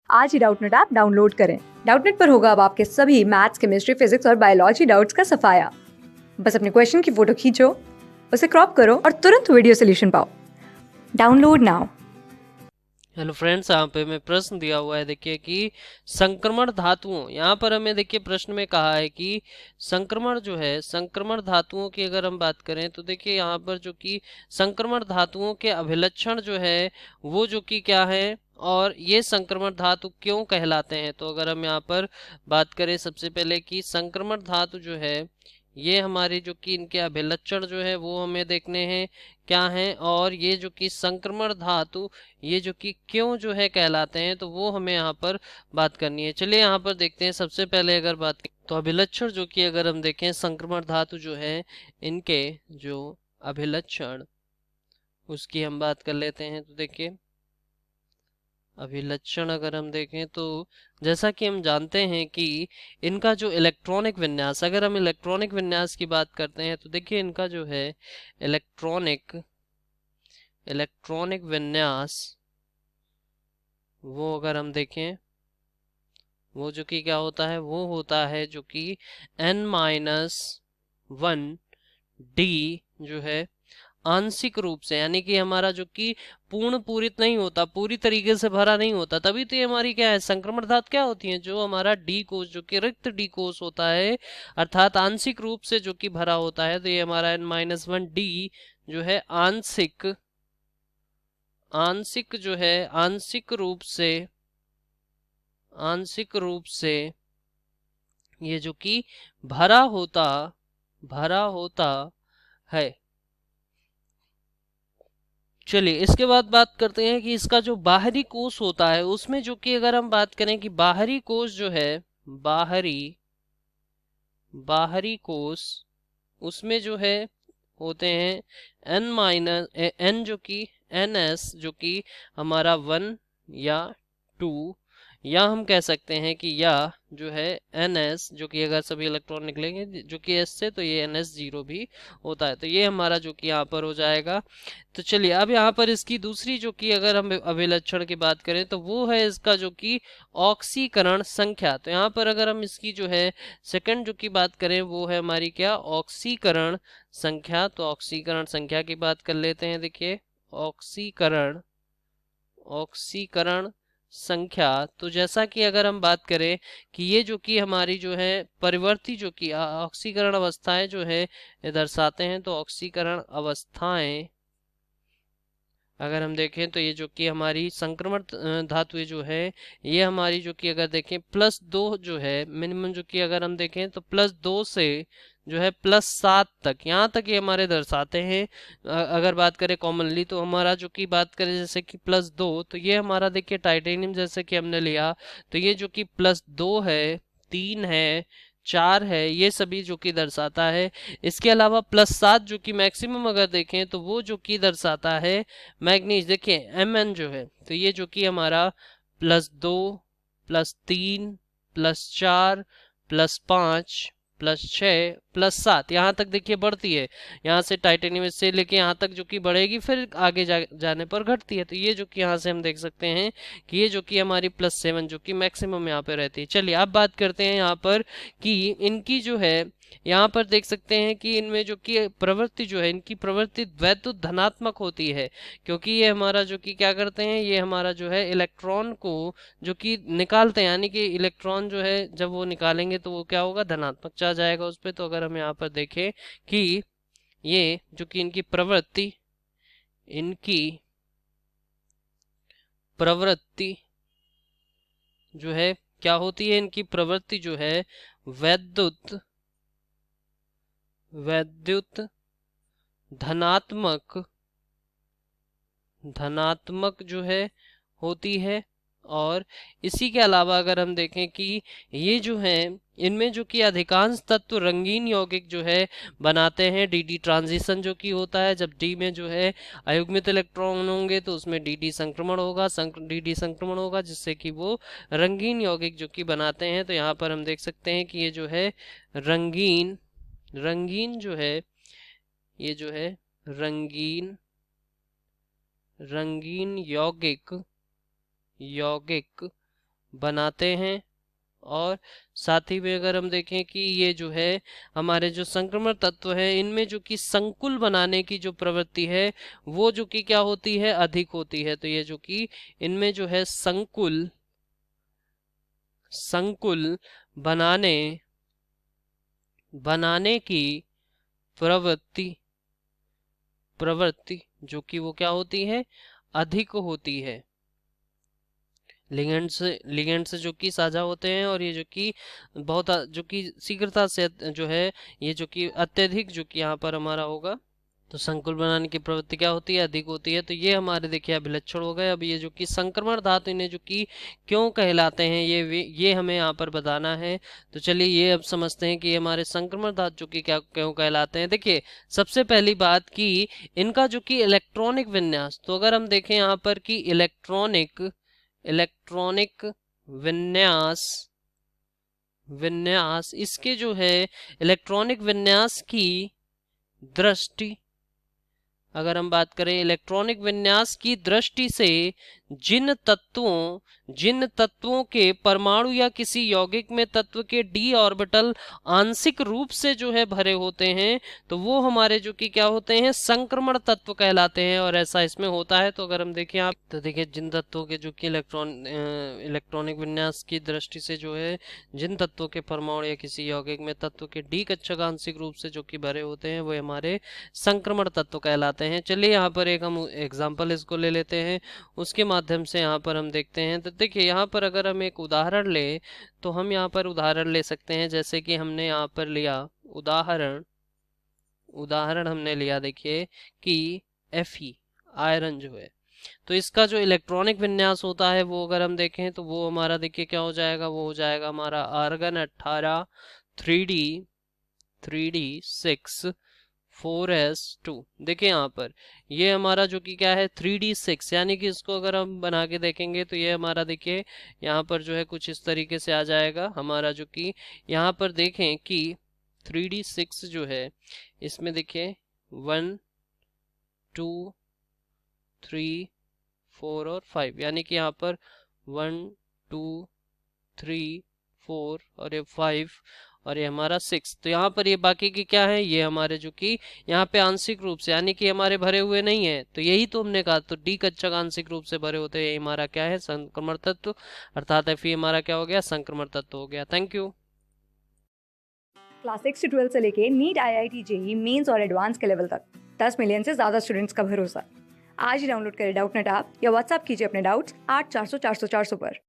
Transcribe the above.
आज ही Doubtnut app download करें। Doubtnut पर होगा अब आपके सभी मैथ्स, केमिस्ट्री, फिजिक्स और बायोलॉजी डाउट्स का सफाया। बस अपने क्वेश्चन की फोटो खींचो, उसे क्रॉप करो और तुरंत वीडियो सोल्यूशन पाओ। Download now. हेलो फ्रेंड्स, यहाँ पे मैं प्रश्न दिया हुआ है। देखिए कि संक्रमण धातुओं, यहाँ पर हमें देखिए प्रश्न में कहा है कि संक्रमण जो है, संक्रमण धातुओं की अगर हम बात करें तो देखिए यहाँ पर जो कि संक्रमण धातुओं के अभिलक्षण जो है वो जो कि क्या है और ये संक्रमण धातु क्यों कहलाते हैं। तो अगर हम यहाँ पर बात करें सबसे पहले कि संक्रमण धातु जो है ये हमारे जो कि इनके अभिलक्षण जो है वो हमें देखने हैं क्या हैं, और ये जो कि संक्रमण धातु ये जो कि क्यों जो है कहलाते हैं तो वो हमें यहाँ पर बात करनी है। चलिए यहाँ पर देखते हैं। सबसे पहले अगर बात करें तो अभिलक्षण जो कि अगर हम देखें संक्रमण धातु जो है इनके जो अभिलक्षण उसकी हम बात कर लेते हैं। तो देखिए अभिलक्षण अगर हम देखें तो जैसा कि हम जानते हैं कि इनका जो इलेक्ट्रॉनिक विन्यास, अगर हम इलेक्ट्रॉनिक विन्यास की बात करते हैं तो देखिए इनका जो है इलेक्ट्रॉनिक इलेक्ट्रॉनिक विन्यास वो अगर हम देखें वो जो कि क्या होता है, वो होता है जो कि n-1 डी जो है आंशिक रूप से, यानी कि हमारा जो कि पूर्ण पूरित नहीं होता, पूरी तरीके से भरा नहीं होता, तभी तो ये हमारी क्या है संक्रमण धातु क्या होती है, जो हमारा डी कोष जो कि रिक्त डी कोष होता है अर्थात आंशिक रूप से जो कि भरा होता है, तो ये हमारा n-1 डी जो है आंशिक आंशिक जो है आंशिक रूप से ये जो कि भरा होता है। चलिए इसके बाद बात करते हैं कि इसका जो बाहरी कोष होता है उसमें जो कि अगर हम बात करें कि बाहरी कोष जो है बाहरी कोष उसमें जो है होते हैं एन जो कि NS जो कि हमारा 1 या 2, या हम कह सकते हैं कि या जो है NS जो कि अगर सभी इलेक्ट्रॉन निकलेंगे जो कि S से, तो ये NS0 भी होता है। तो ये हमारा जो कि यहाँ पर हो जाएगा। तो चलिए अब यहाँ पर इसकी दूसरी जो कि अगर हम अभिलक्षण की बात करें तो वो है इसका जो कि ऑक्सीकरण संख्या। तो यहाँ पर अगर हम इसकी जो है सेकंड जो की बात करें वो है हमारी क्या ऑक्सीकरण संख्या। तो ऑक्सीकरण संख्या की बात कर लेते हैं। देखिए ऑक्सीकरण संख्या, तो जैसा कि अगर हम बात करें कि ये जो कि हमारी जो है परिवर्ती जो कि ऑक्सीकरण अवस्थाएं जो है ये दर्शाते हैं। तो ऑक्सीकरण अवस्थाएं अगर हम देखें तो ये जो कि हमारी संक्रमण धातुएं जो है ये हमारी जो कि अगर देखें +2 जो है मिनिमम, जो कि अगर हम देखें तो +2 से जो है +7 तक, यहाँ तक ये हमारे दर्शाते हैं। अगर बात करें कॉमनली तो हमारा जो कि बात करें जैसे कि +2, तो ये हमारा देखिए टाइटेनियम जैसे कि हमने लिया तो ये जो कि +2 है, 3 है, 4 है, ये सभी जो कि दर्शाता है। इसके अलावा +7 जो कि मैक्सिमम अगर देखें तो वो जो कि दर्शाता है मैग्नीज। देखिए Mn जो है तो ये जो कि हमारा +2, +3, +4, +5, +6, +7 यहाँ तक देखिए बढ़ती है। यहाँ से टाइटेनियम से लेके यहाँ तक जो कि बढ़ेगी, फिर आगे जाने पर घटती है। तो ये जो कि यहाँ से हम देख सकते हैं कि ये जो कि हमारी +7 जो कि मैक्सिमम यहाँ पे रहती है। चलिए अब बात करते हैं यहाँ पर कि इनकी जो है यहाँ पर देख सकते हैं कि इनमें जो कि प्रवृत्ति जो है इनकी प्रवृत्ति वैद्युत धनात्मक होती है, क्योंकि ये हमारा जो कि क्या करते हैं, ये हमारा जो है इलेक्ट्रॉन को जो कि निकालते हैं, यानी कि इलेक्ट्रॉन जो है जब वो निकालेंगे तो वो क्या होगा धनात्मक चार्ज आएगा उस पर। तो अगर हम यहाँ पर देखें कि ये जो कि इनकी प्रवृत्ति जो है क्या होती है, इनकी प्रवृत्ति जो है वैद्युत धनात्मक जो है होती है। और इसी के अलावा अगर हम देखें कि ये जो है इनमें जो कि अधिकांश तत्व रंगीन यौगिक जो है बनाते हैं। डी ट्रांजिशन जो कि होता है, जब डी में जो है अयुग्मित इलेक्ट्रॉन होंगे तो उसमें डी संक्रमण होगा, डी संक्रमण होगा, जिससे कि वो रंगीन यौगिक जो कि बनाते हैं। तो यहाँ पर हम देख सकते हैं कि ये जो है रंगीन जो है ये जो है रंगीन यौगिक बनाते हैं। और साथ ही में अगर हम देखें कि ये जो है हमारे जो संक्रमण तत्व है इनमें जो कि संकुल बनाने की जो प्रवृत्ति है वो जो कि क्या होती है, अधिक होती है। तो ये जो कि इनमें जो है संकुल बनाने बनाने की प्रवृत्ति जो कि वो क्या होती है, अधिक होती है। लिगेंड्स जो कि साझा होते हैं और ये जो कि बहुत जो कि शीघ्रता से जो है ये जो कि अत्यधिक जो कि यहाँ पर हमारा होगा। तो संकुल बनाने की प्रवृत्ति क्या होती है, अधिक होती है। तो ये हमारे देखिए अभिलक्षण हो गए। अब ये जो कि संक्रमण धातु इन्हें जो कि क्यों कहलाते हैं ये हमें यहाँ पर बताना है। तो चलिए ये अब समझते हैं कि ये हमारे संक्रमण धातु जो कि क्या क्यों कहलाते हैं। देखिए सबसे पहली बात कि इनका जो कि इलेक्ट्रॉनिक विन्यास, तो अगर हम देखें यहाँ पर कि इलेक्ट्रॉनिक विन्यास इसके जो है इलेक्ट्रॉनिक विन्यास की दृष्टि, अगर हम बात करें इलेक्ट्रॉनिक विन्यास की दृष्टि से जिन तत्वों के परमाणु या किसी यौगिक में तत्व के डी ऑर्बिटल आंशिक रूप से जो है भरे होते हैं तो वो हमारे जो कि क्या होते हैं, संक्रमण तत्व कहलाते हैं। और ऐसा इसमें होता है। तो अगर हम देखें आप तो देखिए जिन तत्वों के जो कि इलेक्ट्रॉनिक विन्यास की दृष्टि से जो है जिन तत्वों के परमाणु या किसी यौगिक में तत्व के डी कक्षक आंशिक रूप से जो कि भरे होते हैं वो हमारे संक्रमण तत्व कहलाते हैं। चलिए यहाँ पर एक हम एग्जाम्पल इसको ले लेते हैं, उसके माध्यम से यहाँ पर हम देखते हैं। तो देखिए यहाँ पर अगर हम एक उदाहरण ले तो हम यहाँ पर उदाहरण ले सकते हैं, जैसे कि हमने यहाँ पर लिया उदाहरण हमने लिया देखिए कि Fe आयरन जो है, तो इसका जो इलेक्ट्रॉनिक विन्यास होता है वो अगर हम देखें तो वो हमारा देखिए क्या हो जाएगा, वो हो जाएगा हमारा आर्गन 18 3d6 4s2। देखिए यहाँ पर ये हमारा जो कि क्या है 3d6, यानी कि इसको अगर हम बना के देखेंगे तो ये हमारा देखिए यहाँ पर जो है कुछ इस तरीके से आ जाएगा हमारा जो कि यहाँ पर देखें कि 3d6 जो है इसमें देखिए 1 2 3 4 और 5, यानी कि यहाँ पर 1 2 3 4 और ये 5 और ये हमारा 6। तो यहाँ पर ये बाकी की क्या है, ये हमारे जो कि यहाँ पे आंशिक रूप से यानी कि हमारे भरे हुए नहीं है। तो यही तो हमने कहा, तो डी कक्षक आंशिक रूप से भरे होते हैं, ये हमारा क्या है, संक्रमण तत्व, अर्थात Fe हमारा क्या हो गया, संक्रमण तत्व हो गया। Thank you. क्लास 6 से 12 से लेके नीट, IIT, JEE मेंस और एडवांस के लेवल तक 10 मिलियन से ज़्यादा स्टूडेंट्स का भरोसा। आज ही डाउनलोड करें डाउटनेट ऐप या व्हाट्सएप कीजिए अपने डाउट्स 8400 400 400 पर।